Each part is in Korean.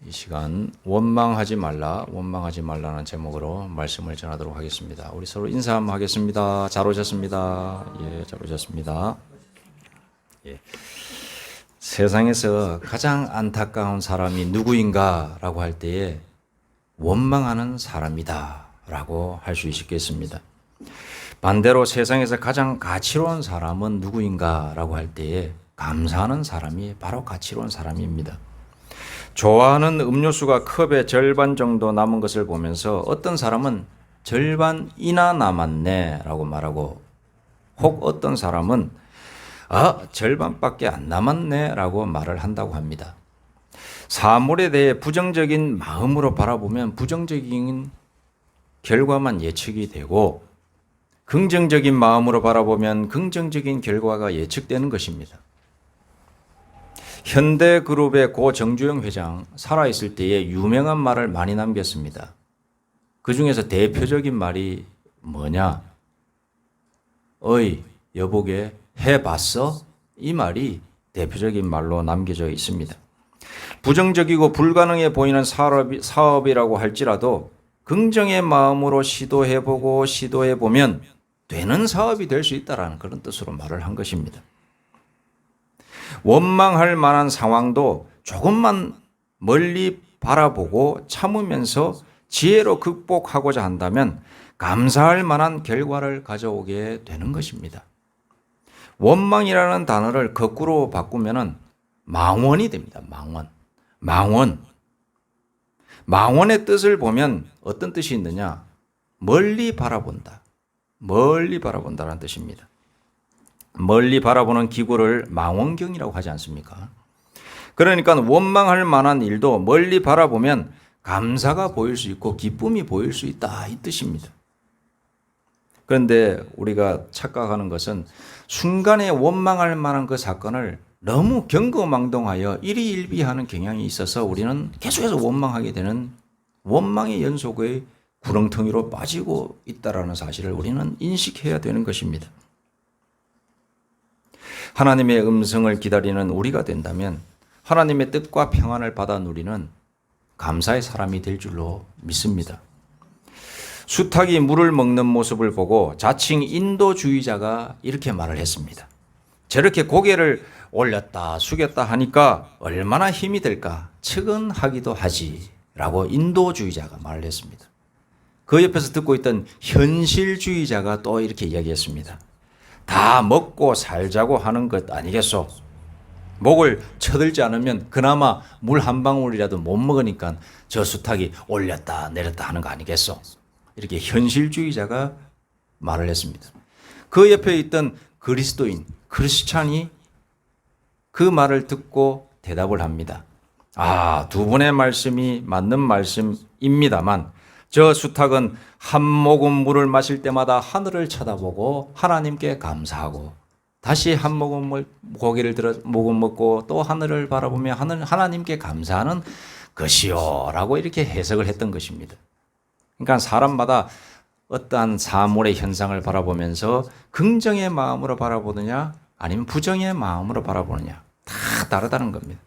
이 시간 원망하지 말라는 제목으로 말씀을 전하도록 하겠습니다. 우리 서로 인사 한번 하겠습니다. 잘 오셨습니다. 예, 잘 오셨습니다. 예. 세상에서 가장 안타까운 사람이 누구인가라고 할 때에 원망하는 사람이다라고 할 수 있겠습니다. 반대로 세상에서 가장 가치로운 사람은 누구인가라고 할 때에 감사하는 사람이 바로 가치로운 사람입니다. 좋아하는 음료수가 컵의 절반 정도 남은 것을 보면서 어떤 사람은 절반이나 남았네 라고 말하고, 혹 어떤 사람은 절반밖에 안 남았네 라고 말을 한다고 합니다. 사물에 대해 부정적인 마음으로 바라보면 부정적인 결과만 예측이 되고, 긍정적인 마음으로 바라보면 긍정적인 결과가 예측되는 것입니다. 현대그룹의 고 정주영 회장 살아있을 때에 유명한 말을 많이 남겼습니다. 그 중에서 대표적인 말이 뭐냐? 어이 여보게 해봤어? 이 말이 대표적인 말로 남겨져 있습니다. 부정적이고 불가능해 보이는 사업이라고 할지라도 긍정의 마음으로 시도해보고 시도해보면 되는 사업이 될 수 있다는 그런 뜻으로 말을 한 것입니다. 원망할 만한 상황도 조금만 멀리 바라보고 참으면서 지혜로 극복하고자 한다면 감사할 만한 결과를 가져오게 되는 것입니다. 원망이라는 단어를 거꾸로 바꾸면 망원이 됩니다. 망원의 뜻을 보면 어떤 뜻이 있느냐? 멀리 바라본다라는 뜻입니다. 멀리 바라보는 기구를 망원경이라고 하지 않습니까? 그러니까 원망할 만한 일도 멀리 바라보면 감사가 보일 수 있고 기쁨이 보일 수 있다, 이 뜻입니다. 그런데 우리가 착각하는 것은 순간에 원망할 만한 그 사건을 너무 경거망동하여 일희일비하는 경향이 있어서 우리는 계속해서 원망하게 되는 원망의 연속의 구렁텅이로 빠지고 있다는 사실을 우리는 인식해야 되는 것입니다. 하나님의 음성을 기다리는 우리가 된다면 하나님의 뜻과 평안을 받아 누리는 감사의 사람이 될 줄로 믿습니다. 수탉이 물을 먹는 모습을 보고 자칭 인도주의자가 이렇게 말을 했습니다. 저렇게 고개를 올렸다 숙였다 하니까 얼마나 힘이 될까 측은하기도 하지 라고 인도주의자가 말을 했습니다. 그 옆에서 듣고 있던 현실주의자가 또 이렇게 이야기했습니다. 다 먹고 살자고 하는 것 아니겠소? 목을 쳐들지 않으면 그나마 물 한 방울이라도 못 먹으니까 저 수탉이 올렸다 내렸다 하는 거 아니겠소? 이렇게 현실주의자가 말을 했습니다. 그 옆에 있던 그리스도인, 크리스찬이 그 말을 듣고 대답을 합니다. 두 분의 말씀이 맞는 말씀입니다만 저 수탉은 한 모금 물을 마실 때마다 하늘을 쳐다보고 하나님께 감사하고 다시 한 모금 고기를 모금 먹고 또 하늘을 바라보며 하나님께 감사하는 것이요 라고 이렇게 해석을 했던 것입니다. 그러니까 사람마다 어떠한 사물의 현상을 바라보면서 긍정의 마음으로 바라보느냐 아니면 부정의 마음으로 바라보느냐 다 다르다는 겁니다.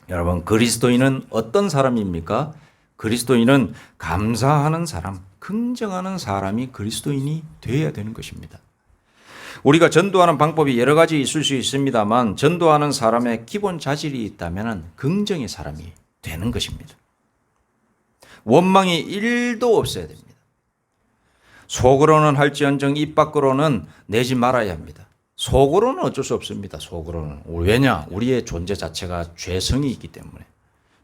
여러분, 그리스도인은 어떤 사람입니까? 그리스도인은 감사하는 사람, 긍정하는 사람이 그리스도인이 되어야 되는 것입니다. 우리가 전도하는 방법이 여러 가지 있을 수 있습니다만 전도하는 사람의 기본 자질이 있다면 긍정의 사람이 되는 것입니다. 원망이 1도 없어야 됩니다. 속으로는 할지언정 입 밖으로는 내지 말아야 합니다. 속으로는 어쩔 수 없습니다. 속으로는. 왜냐? 우리의 존재 자체가 죄성이 있기 때문에.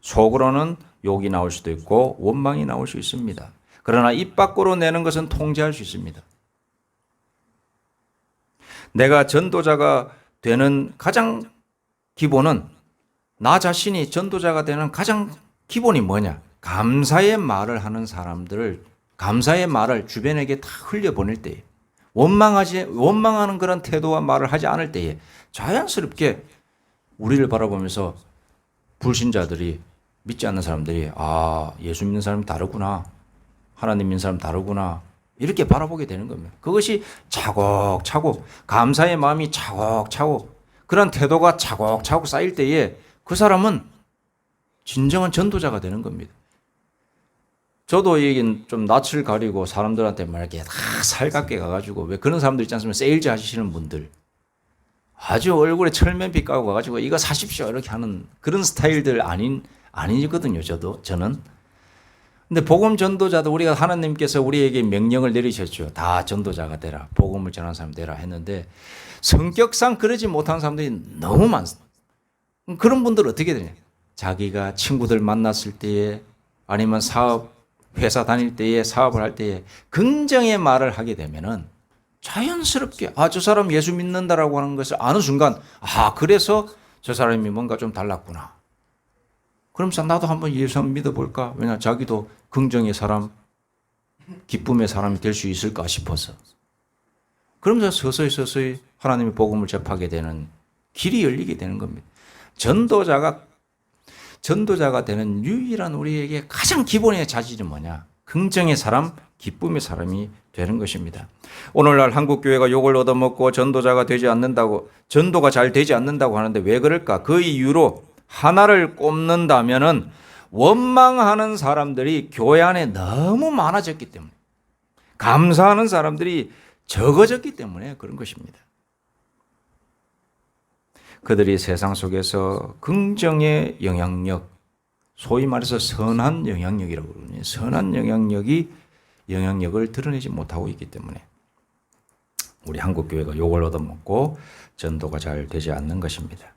속으로는 욕이 나올 수도 있고 원망이 나올 수 있습니다. 그러나 입 밖으로 내는 것은 통제할 수 있습니다. 내가 전도자가 되는 가장 기본은 나 자신이 전도자가 되는 가장 기본이 뭐냐? 감사의 말을 하는 사람들을 감사의 말을 주변에게 다 흘려보낼 때에 원망하는 그런 태도와 말을 하지 않을 때에 자연스럽게 우리를 바라보면서 불신자들이 믿지 않는 사람들이 예수 믿는 사람이 다르구나. 하나님 믿는 사람 다르구나. 이렇게 바라보게 되는 겁니다. 그것이 차곡차곡 감사의 마음이 차곡차곡 그런 태도가 차곡차곡 쌓일 때에 그 사람은 진정한 전도자가 되는 겁니다. 저도 이게 좀 낯을 가리고 사람들한테 막 이렇게 다 살갑게 가가지고, 왜 그런 사람들 있지 않습니까? 세일즈 하시는 분들. 아주 얼굴에 철면피 까고 가가지고 이거 사십시오 이렇게 하는 그런 스타일들 아니거든요. 저는. 근데 복음 전도자도 우리가 하나님께서 우리에게 명령을 내리셨죠. 다 전도자가 되라. 복음을 전하는 사람 되라 했는데 성격상 그러지 못한 사람들이 너무 많습니다. 그런 분들 어떻게 되냐? 자기가 친구들 만났을 때에 아니면 회사 다닐 때에 사업을 할 때에 긍정의 말을 하게 되면은 자연스럽게 저 사람 예수 믿는다라고 하는 것을 아는 순간 그래서 저 사람이 뭔가 좀 달랐구나. 그러면서 나도 한번 예수 한번 믿어볼까? 왜냐 자기도 긍정의 사람, 기쁨의 사람이 될 수 있을까 싶어서. 그러면서 서서히 하나님의 복음을 접하게 되는 길이 열리게 되는 겁니다. 전도자가 되는 유일한 우리에게 가장 기본의 자질이 뭐냐? 긍정의 사람, 기쁨의 사람이 되는 것입니다. 오늘날 한국교회가 욕을 얻어먹고 전도가 잘 되지 않는다고 하는데 왜 그럴까? 그 이유로 하나를 꼽는다면은 원망하는 사람들이 교회 안에 너무 많아졌기 때문에, 감사하는 사람들이 적어졌기 때문에 그런 것입니다. 그들이 세상 속에서 긍정의 영향력, 소위 말해서 선한 영향력이라고 그러거든요. 선한 영향력을 드러내지 못하고 있기 때문에 우리 한국교회가 욕을 얻어먹고 전도가 잘 되지 않는 것입니다.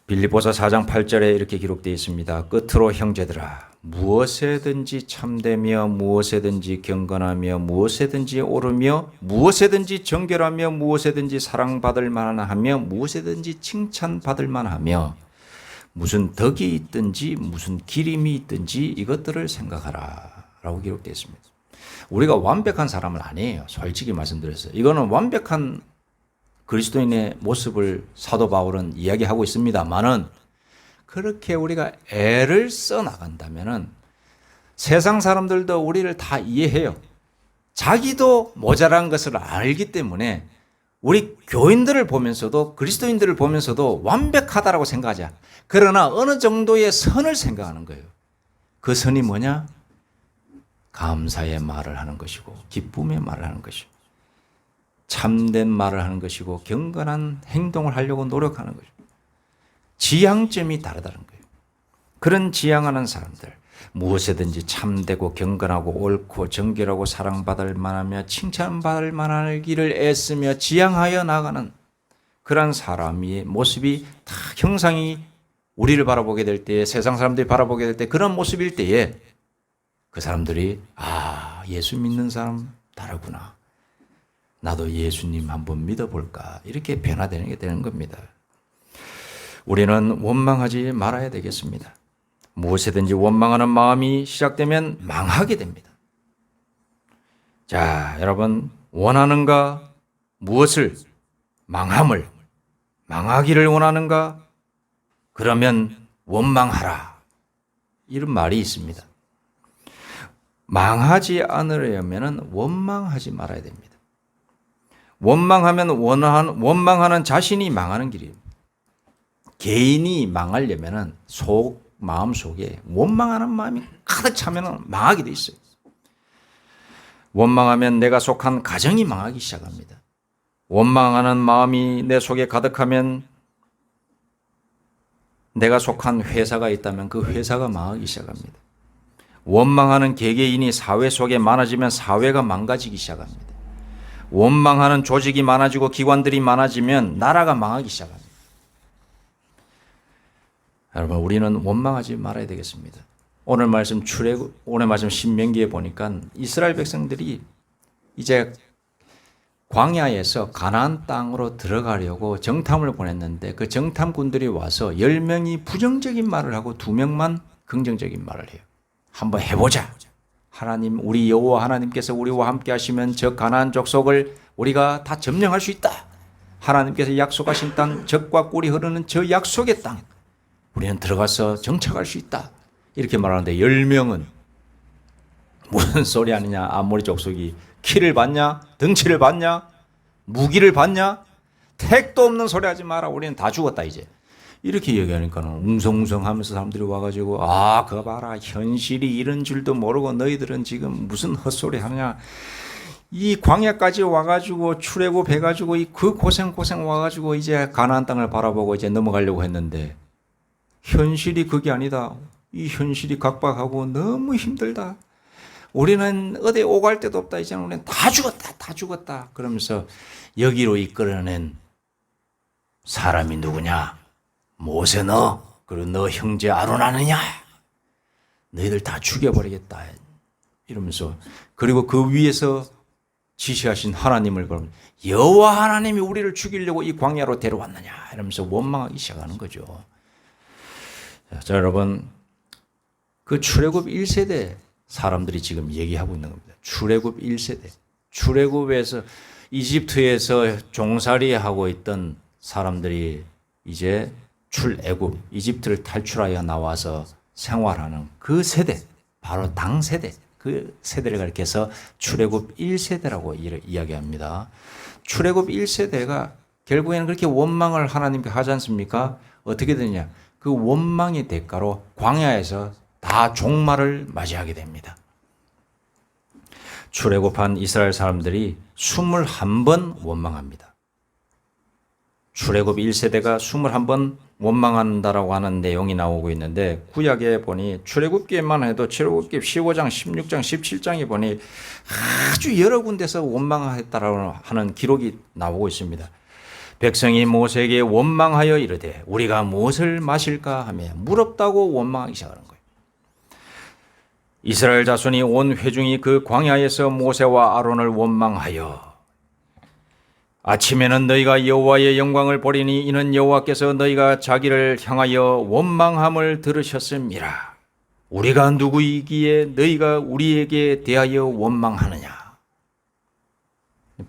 빌립보서 4장 8절에 이렇게 기록되어 있습니다. 끝으로 형제들아, 무엇에든지 참되며 무엇에든지 경건하며 무엇에든지 옳으며 무엇에든지 정결하며 무엇에든지 사랑받을 만하며 무엇에든지 칭찬받을 만하며 무슨 덕이 있든지 무슨 기림이 있든지 이것들을 생각하라 라고 기록되어 있습니다. 우리가 완벽한 사람은 아니에요. 솔직히 말씀드렸어요. 이거는 완벽한 그리스도인의 모습을 사도 바울은 이야기하고 있습니다만은, 그렇게 우리가 애를 써나간다면은 세상 사람들도 우리를 다 이해해요. 자기도 모자란 것을 알기 때문에 우리 교인들을 보면서도, 그리스도인들을 보면서도 완벽하다라고 생각하자. 그러나 어느 정도의 선을 생각하는 거예요. 그 선이 뭐냐? 감사의 말을 하는 것이고 기쁨의 말을 하는 것이고 참된 말을 하는 것이고 경건한 행동을 하려고 노력하는 거죠. 지향점이 다르다는 거예요. 그런 지향하는 사람들, 무엇에든지 참되고 경건하고 옳고 정결하고 사랑받을 만하며 칭찬받을 만한 길을 애쓰며 지향하여 나가는 그런 사람의 모습이 다 형상이 우리를 바라보게 될 때에, 세상 사람들이 바라보게 될 때 그런 모습일 때에 그 사람들이 예수 믿는 사람 다르구나. 나도 예수님 한번 믿어볼까. 이렇게 변화되는 게 되는 겁니다. 우리는 원망하지 말아야 되겠습니다. 무엇이든지 원망하는 마음이 시작되면 망하게 됩니다. 자, 여러분, 원하는가? 무엇을? 망하기를 원하는가? 그러면 원망하라. 이런 말이 있습니다. 망하지 않으려면 원망하지 말아야 됩니다. 원망하면 원망하는 자신이 망하는 길이에요. 개인이 망하려면 마음 속에 원망하는 마음이 가득 차면 망하게 돼 있어요. 원망하면 내가 속한 가정이 망하기 시작합니다. 원망하는 마음이 내 속에 가득하면 내가 속한 회사가 있다면 그 회사가 망하기 시작합니다. 원망하는 개개인이 사회 속에 많아지면 사회가 망가지기 시작합니다. 원망하는 조직이 많아지고 기관들이 많아지면 나라가 망하기 시작합니다. 여러분, 우리는 원망하지 말아야 되겠습니다. 오늘 말씀 신명기에 보니까 이스라엘 백성들이 이제 광야에서 가나안 땅으로 들어가려고 정탐을 보냈는데 그 정탐꾼들이 와서 10명이 부정적인 말을 하고 2명만 긍정적인 말을 해요. 한번 해보자. 하나님, 우리 여호와 하나님께서 우리와 함께 하시면 저 가나안 족속을 우리가 다 점령할 수 있다. 하나님께서 약속하신 땅, 젖과 꿀이 흐르는 저 약속의 땅, 우리는 들어가서 정착할 수 있다. 이렇게 말하는데 10명은 무슨 소리 하느냐? 아모리 족속이 키를 받냐? 덩치를 받냐? 무기를 받냐? 택도 없는 소리 하지 마라. 우리는 다 죽었다 이제. 이렇게 얘기하니까는 웅성웅성하면서 사람들이 와가지고 그거 봐라, 현실이 이런 줄도 모르고 너희들은 지금 무슨 헛소리 하냐. 이 광야까지 와가지고 출애굽해가지고 그 고생 와가지고 이제 가나안 땅을 바라보고 이제 넘어가려고 했는데 현실이 그게 아니다. 이 현실이 각박하고 너무 힘들다. 우리는 어디 오갈 데도 없다. 이제는 우리는 다 죽었다. 그러면서 여기로 이끌어낸 사람이 누구냐? 모세 너, 그리고 너 형제 아론 아느냐? 너희들 다 죽여버리겠다. 이러면서, 그리고 그 위에서 지시하신 하나님을 그러면 여호와 하나님이 우리를 죽이려고 이 광야로 데려왔느냐? 이러면서 원망하기 시작하는 거죠. 자, 여러분, 그 출애굽 1세대 사람들이 지금 얘기하고 있는 겁니다. 출애굽 1세대. 출애굽에서 이집트에서 종살이하고 있던 사람들이 이제 출애굽, 이집트를 탈출하여 나와서 생활하는 그 세대, 바로 당 세대, 그 세대를 가리켜서 출애굽 1세대라고 이야기합니다. 출애굽 1세대가 결국에는 그렇게 원망을 하나님께 하지 않습니까? 어떻게 되느냐? 그 원망의 대가로 광야에서 다 종말을 맞이하게 됩니다. 출애굽한 이스라엘 사람들이 21번 원망합니다. 출애굽 1세대가 21번 원망한다라고 하는 내용이 나오고 있는데 구약에 보니 출애굽기에만 해도 출애굽기 15장, 16장, 17장에 보니 아주 여러 군데서 원망했다라고 하는 기록이 나오고 있습니다. 백성이 모세에게 원망하여 이르되 우리가 무엇을 마실까 하며 무럽다고 원망하기 시작하는 거예요. 이스라엘 자손이 온 회중이 그 광야에서 모세와 아론을 원망하여 아침에는 너희가 여호와의 영광을 보리니 이는 여호와께서 너희가 자기를 향하여 원망함을 들으셨음이라. 우리가 누구이기에 너희가 우리에게 대하여 원망하느냐.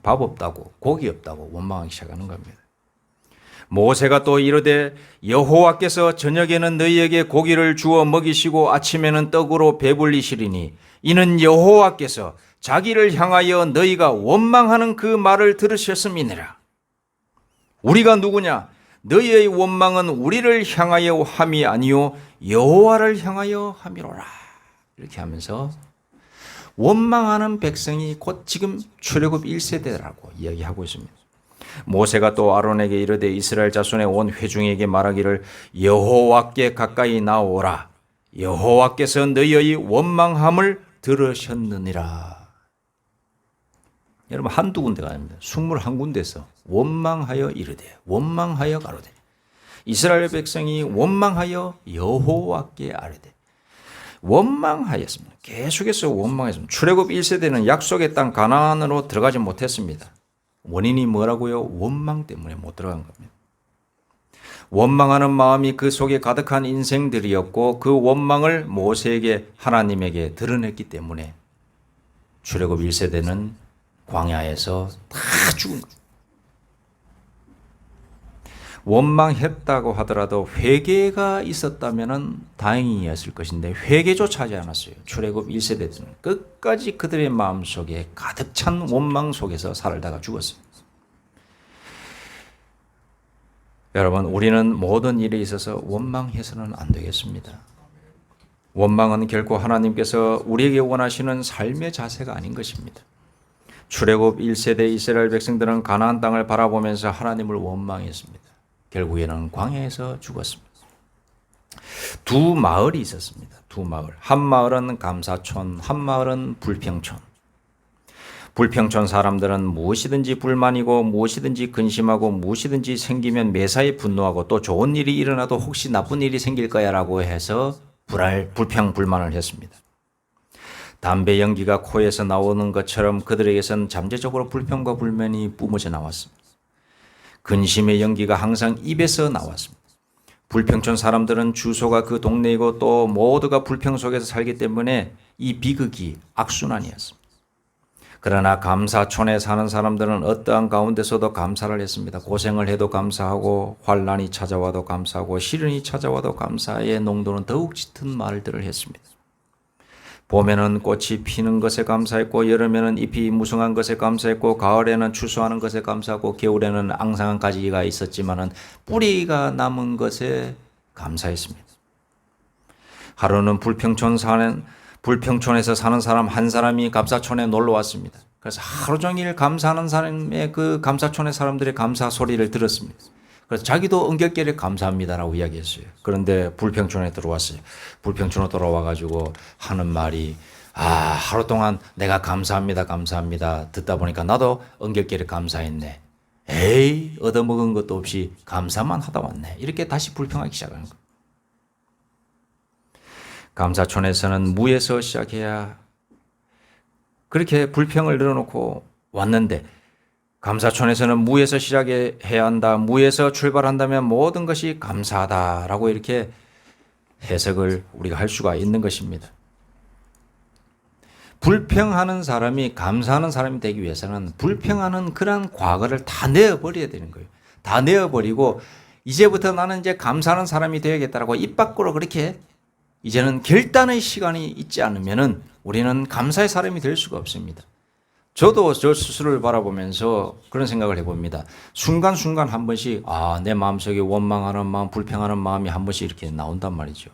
밥 없다고 고기 없다고 원망하기 시작하는 겁니다. 모세가 또 이르되 여호와께서 저녁에는 너희에게 고기를 주어 먹이시고 아침에는 떡으로 배불리시리니 이는 여호와께서 자기를 향하여 너희가 원망하는 그 말을 들으셨음이니라. 우리가 누구냐? 너희의 원망은 우리를 향하여 함이 아니요 여호와를 향하여 함이로라. 이렇게 하면서 원망하는 백성이 곧 지금 출애굽 1세대라고 이야기하고 있습니다. 모세가 또 아론에게 이르되 이스라엘 자손의 온 회중에게 말하기를 여호와께 가까이 나오라. 여호와께서 너희의 원망함을 들으셨느니라. 여러분 한두 군데가 아닙니다. 21군데에서 원망하여 이르되 원망하여 가로되 이스라엘 백성이 원망하여 여호와께 아뢰되 원망하였습니다. 계속해서 원망했습니다. 출애굽 1세대는 약속의 땅 가나안으로 들어가지 못했습니다. 원인이 뭐라고요? 원망 때문에 못 들어간 겁니다. 원망하는 마음이 그 속에 가득한 인생들이었고 그 원망을 모세에게 하나님에게 드러냈기 때문에 출애굽 1세대는 광야에서 다 죽은 거예요. 원망했다고 하더라도 회개가 있었다면 다행이었을 것인데 회개조차 하지 않았어요. 출애굽 1세대들은 끝까지 그들의 마음속에 가득 찬 원망 속에서 살다가 죽었어요. 여러분, 우리는 모든 일에 있어서 원망해서는 안 되겠습니다. 원망은 결코 하나님께서 우리에게 원하시는 삶의 자세가 아닌 것입니다. 출애굽 1세대 이스라엘 백성들은 가나안 땅을 바라보면서 하나님을 원망했습니다. 결국에는 광야에서 죽었습니다. 두 마을이 있었습니다. 두 마을. 한 마을은 감사촌, 한 마을은 불평촌. 불평촌 사람들은 무엇이든지 불만이고 무엇이든지 근심하고 무엇이든지 생기면 매사에 분노하고 또 좋은 일이 일어나도 혹시 나쁜 일이 생길 거야라고 해서 불평불만을 했습니다. 담배 연기가 코에서 나오는 것처럼 그들에게선 잠재적으로 불평과 불만이 뿜어져 나왔습니다. 근심의 연기가 항상 입에서 나왔습니다. 불평촌 사람들은 주소가 그 동네이고 또 모두가 불평 속에서 살기 때문에 이 비극이 악순환이었습니다. 그러나 감사촌에 사는 사람들은 어떠한 가운데서도 감사를 했습니다. 고생을 해도 감사하고 환난이 찾아와도 감사하고 시련이 찾아와도 감사의 농도는 더욱 짙은 말들을 했습니다. 봄에는 꽃이 피는 것에 감사했고 여름에는 잎이 무성한 것에 감사했고 가을에는 추수하는 것에 감사하고 겨울에는 앙상한 가지가 있었지만은 뿌리가 남은 것에 감사했습니다. 하루는 불평촌에서 사는 사람 한 사람이 감사촌에 놀러 왔습니다. 그래서 하루 종일 감사하는 사람의 그 감사촌의 사람들의 감사 소리를 들었습니다. 그래서 자기도 은결결에 감사합니다라고 이야기했어요. 그런데 불평촌에 들어왔어요. 불평촌으로 돌아와가지고 하는 말이 하루 동안 내가 감사합니다 감사합니다 듣다 보니까 나도 은결결에 감사했네. 에이 얻어먹은 것도 없이 감사만 하다 왔네. 이렇게 다시 불평하기 시작하는 거예요. 감사촌에서는 무에서 시작해야 그렇게 불평을 늘어놓고 왔는데 감사촌에서는 무에서 시작해야 한다. 무에서 출발한다면 모든 것이 감사하다라고 이렇게 해석을 우리가 할 수가 있는 것입니다. 불평하는 사람이 감사하는 사람이 되기 위해서는 불평하는 그런 과거를 다 내어버려야 되는 거예요. 다 내어버리고 이제부터 나는 이제 감사하는 사람이 되어야겠다라고 입 밖으로 그렇게 이제는 결단의 시간이 있지 않으면은 우리는 감사의 사람이 될 수가 없습니다. 저도 저 스스로를 바라보면서 그런 생각을 해봅니다. 순간순간 한 번씩 내 마음속에 원망하는 마음, 불평하는 마음이 한 번씩 이렇게 나온단 말이죠.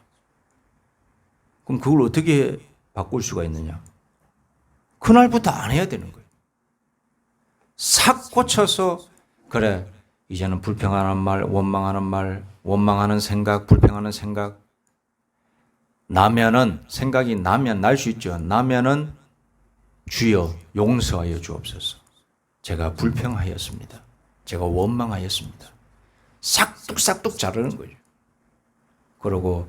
그럼 그걸 어떻게 바꿀 수가 있느냐? 그날부터 안 해야 되는 거예요. 싹 고쳐서 그래 이제는 불평하는 말, 원망하는 말, 원망하는 생각, 불평하는 생각 나면은 생각이 나면 날 수 있죠. 나면은 주여 용서하여 주옵소서. 제가 불평하였습니다. 제가 원망하였습니다. 싹둑싹둑 자르는 거죠. 그리고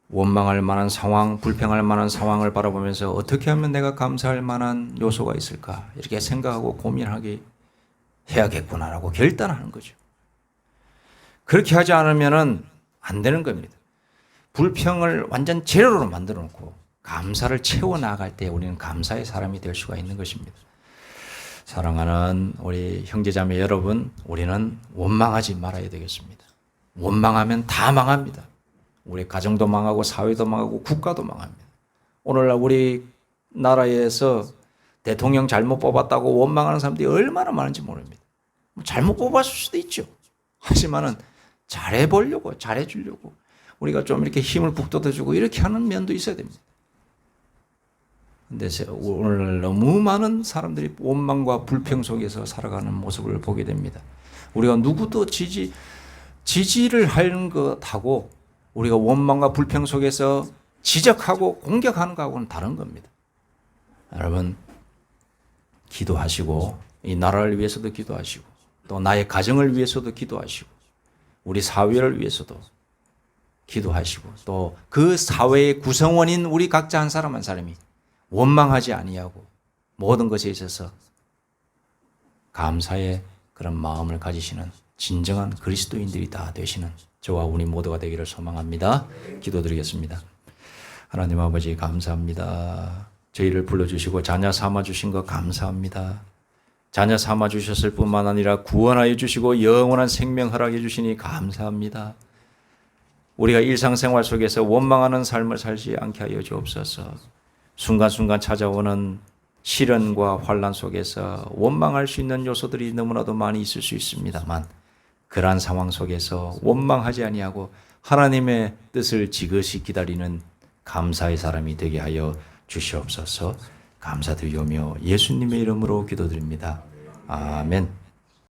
원망할 만한 상황, 불평할 만한 상황을 바라보면서 어떻게 하면 내가 감사할 만한 요소가 있을까 이렇게 생각하고 고민하게 해야겠구나라고 결단하는 거죠. 그렇게 하지 않으면 안 되는 겁니다. 불평을 완전 제로로 만들어 놓고 감사를 채워나갈 때 우리는 감사의 사람이 될 수가 있는 것입니다. 사랑하는 우리 형제자매 여러분, 우리는 원망하지 말아야 되겠습니다. 원망하면 다 망합니다. 우리 가정도 망하고 사회도 망하고 국가도 망합니다. 오늘날 우리 나라에서 대통령 잘못 뽑았다고 원망하는 사람들이 얼마나 많은지 모릅니다. 잘못 뽑았을 수도 있죠. 하지만은 잘해보려고, 잘해주려고 우리가 좀 이렇게 힘을 북돋아주고 이렇게 하는 면도 있어야 됩니다. 근데 오늘 너무 많은 사람들이 원망과 불평 속에서 살아가는 모습을 보게 됩니다. 우리가 누구도 지지를 하는 것하고 우리가 원망과 불평 속에서 지적하고 공격하는 것하고는 다른 겁니다. 여러분 기도하시고 이 나라를 위해서도 기도하시고 또 나의 가정을 위해서도 기도하시고 우리 사회를 위해서도 기도하시고 또 그 사회의 구성원인 우리 각자 한 사람 한 사람이 원망하지 아니하고 모든 것에 있어서 감사의 그런 마음을 가지시는 진정한 그리스도인들이 다 되시는 저와 우리 모두가 되기를 소망합니다. 기도드리겠습니다. 하나님 아버지 감사합니다. 저희를 불러주시고 자녀 삼아주신 것 감사합니다. 자녀 삼아주셨을 뿐만 아니라 구원하여 주시고 영원한 생명 허락해 주시니 감사합니다. 우리가 일상생활 속에서 원망하는 삶을 살지 않게 하여 주옵소서. 순간순간 찾아오는 시련과 환난 속에서 원망할 수 있는 요소들이 너무나도 많이 있을 수 있습니다만 그러한 상황 속에서 원망하지 아니하고 하나님의 뜻을 지그시 기다리는 감사의 사람이 되게 하여 주시옵소서. 감사드리오며 예수님의 이름으로 기도드립니다. 아멘.